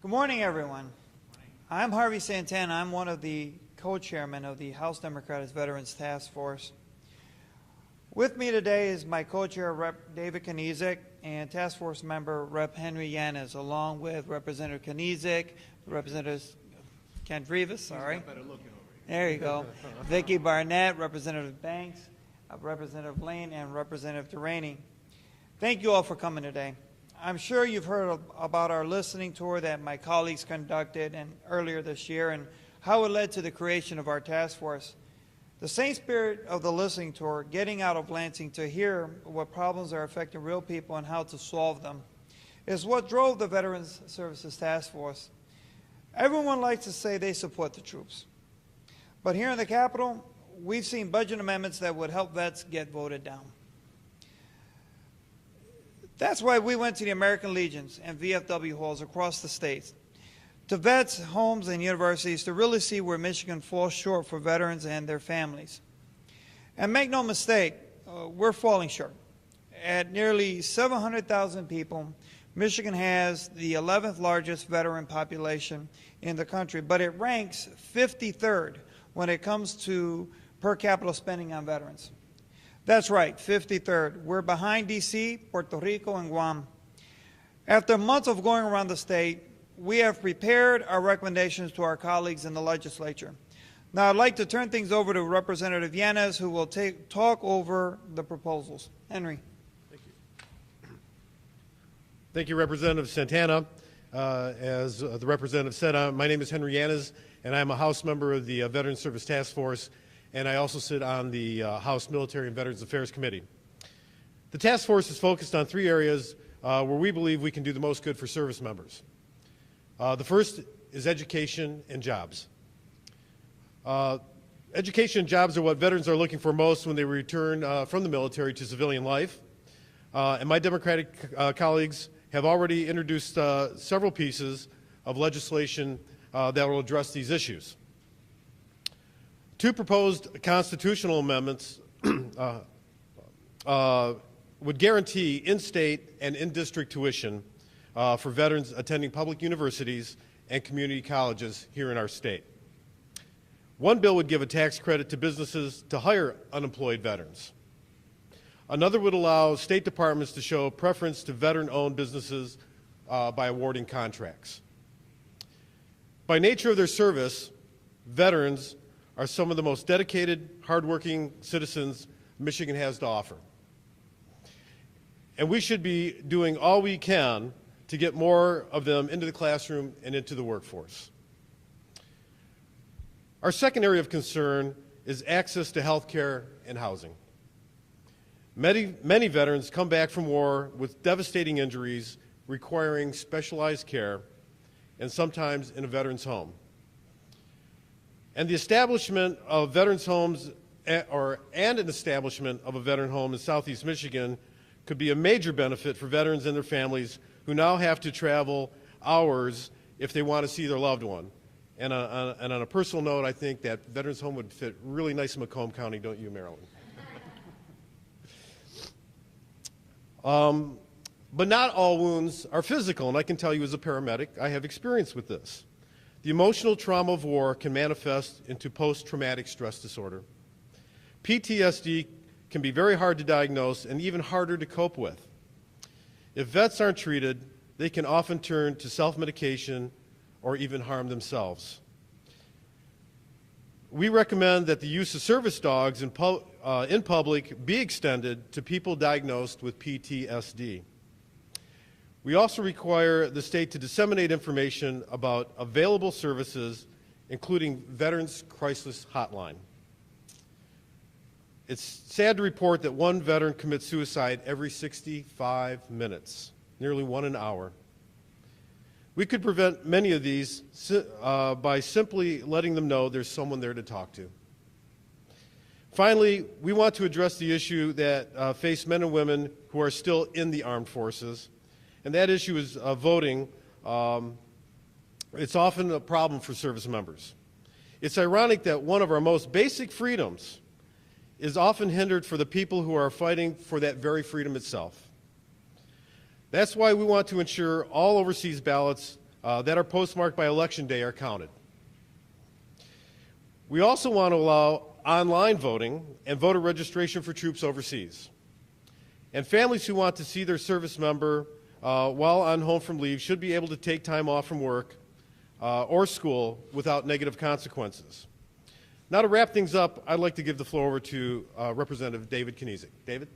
Good morning, everyone. I'm Harvey Santana. I'm one of the co-chairmen of the House Democrats Veterans Task Force. With me today is my co-chair, Rep. David Kniezek, and task force member, Rep. Henry Yanez, along with Representative Kniezek, Representative Kent Rivas, sorry. There you go. Vicki Barnett, Representative Banks, Representative Lane, and Representative Deraney. Thank you all for coming today. I'm sure you've heard about our listening tour that my colleagues conducted earlier this year and how it led to the creation of our task force. The same spirit of the listening tour, getting out of Lansing to hear what problems are affecting real people and how to solve them, is what drove the Veterans Services Task Force. Everyone likes to say they support the troops. But here in the Capitol, we've seen budget amendments that would help vets get voted down. That's why we went to the American Legions and VFW halls across the states, to vets, homes, and universities to really see where Michigan falls short for veterans and their families. And make no mistake, we're falling short. At nearly 700,000 people, Michigan has the 11th largest veteran population in the country, but it ranks 53rd when it comes to per capita spending on veterans. That's right, 53rd. We're behind D.C., Puerto Rico, and Guam. After months of going around the state, we have prepared our recommendations to our colleagues in the legislature. Now I'd like to turn things over to Representative Yanez, who will talk over the proposals. Henry. Thank you. Thank you, Representative Santana. As the representative said, my name is Henry Yanez, and I'm a House member of the Veterans Service Task Force, and I also sit on the House Military and Veterans Affairs Committee. The task force is focused on three areas where we believe we can do the most good for service members. The first is education and jobs. Education and jobs are what veterans are looking for most when they return from the military to civilian life. And my Democratic colleagues have already introduced several pieces of legislation that will address these issues. Two proposed constitutional amendments would guarantee in-state and in-district tuition for veterans attending public universities and community colleges here in our state. One bill would give a tax credit to businesses to hire unemployed veterans. Another would allow state departments to show preference to veteran-owned businesses by awarding contracts. By nature of their service, veterans are some of the most dedicated, hardworking citizens Michigan has to offer. And we should be doing all we can to get more of them into the classroom and into the workforce. Our second area of concern is access to health care and housing. Many veterans come back from war with devastating injuries requiring specialized care, and sometimes in a veteran's home. And the establishment of veterans' homes and an establishment of a veteran home in Southeast Michigan could be a major benefit for veterans and their families who now have to travel hours if they want to see their loved one. And on a personal note, I think that veterans' home would fit really nice in Macomb County, don't you, Marilyn? But not all wounds are physical, and I can tell you as a paramedic, I have experience with this. The emotional trauma of war can manifest into post-traumatic stress disorder. PTSD can be very hard to diagnose and even harder to cope with. If vets aren't treated, they can often turn to self-medication or even harm themselves. We recommend that the use of service dogs in public be extended to people diagnosed with PTSD. We also require the state to disseminate information about available services, including Veterans Crisis Hotline. It's sad to report that one veteran commits suicide every 65 minutes, nearly 1 an hour. We could prevent many of these by simply letting them know there's someone there to talk to. Finally, we want to address the issue that face men and women who are still in the armed forces. And that issue is voting. It's often a problem for service members. It's ironic that one of our most basic freedoms is often hindered for the people who are fighting for that very freedom itself. That's why we want to ensure all overseas ballots that are postmarked by Election Day are counted. We also want to allow online voting and voter registration for troops overseas. And families who want to see their service member while on home from leave should be able to take time off from work or school without negative consequences. Now to wrap things up, I'd like to give the floor over to Representative David Kniezek. David?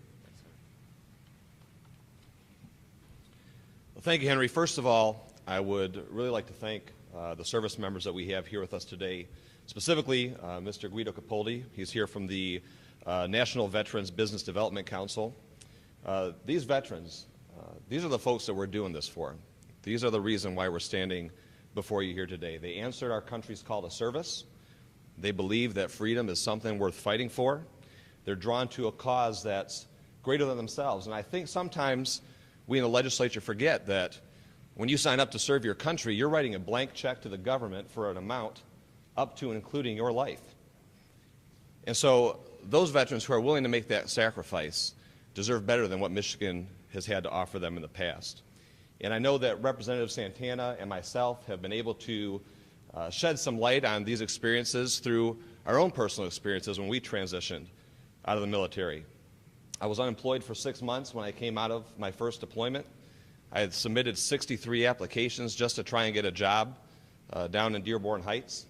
Well, thank you, Henry. First of all, I would really like to thank the service members that we have here with us today, specifically Mr. Guido Capoldi. He's here from the National Veterans Business Development Council. These veterans, these are the folks that we're doing this for. These are the reason why we're standing before you here today. They answered our country's call to service. They believe that freedom is something worth fighting for. They're drawn to a cause that's greater than themselves. And I think sometimes we in the legislature forget that when you sign up to serve your country, you're writing a blank check to the government for an amount up to and including your life. And so those veterans who are willing to make that sacrifice deserve better than what Michigan has had to offer them in the past. And I know that Representative Santana and myself have been able to shed some light on these experiences through our own personal experiences when we transitioned out of the military. I was unemployed for 6 months when I came out of my first deployment. I had submitted 63 applications just to try and get a job down in Dearborn Heights.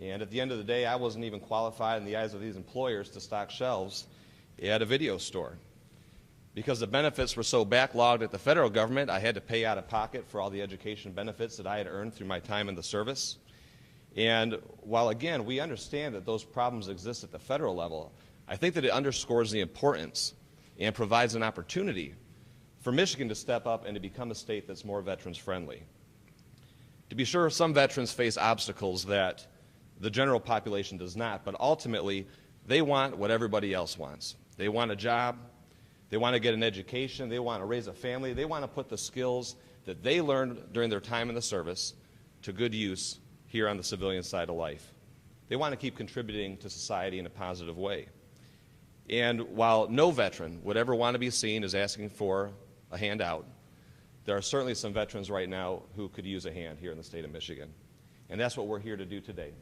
And at the end of the day, I wasn't even qualified in the eyes of these employers to stock shelves at a video store. Because the benefits were so backlogged at the federal government, I had to pay out of pocket for all the education benefits that I had earned through my time in the service. And while, again, we understand that those problems exist at the federal level, I think that it underscores the importance and provides an opportunity for Michigan to step up and to become a state that's more veterans friendly. To be sure, some veterans face obstacles that the general population does not, but ultimately they want what everybody else wants. They want a job, they want to get an education, they want to raise a family, they want to put the skills that they learned during their time in the service to good use here on the civilian side of life. They want to keep contributing to society in a positive way. And while no veteran would ever want to be seen as asking for a handout, there are certainly some veterans right now who could use a hand here in the state of Michigan. And that's what we're here to do today.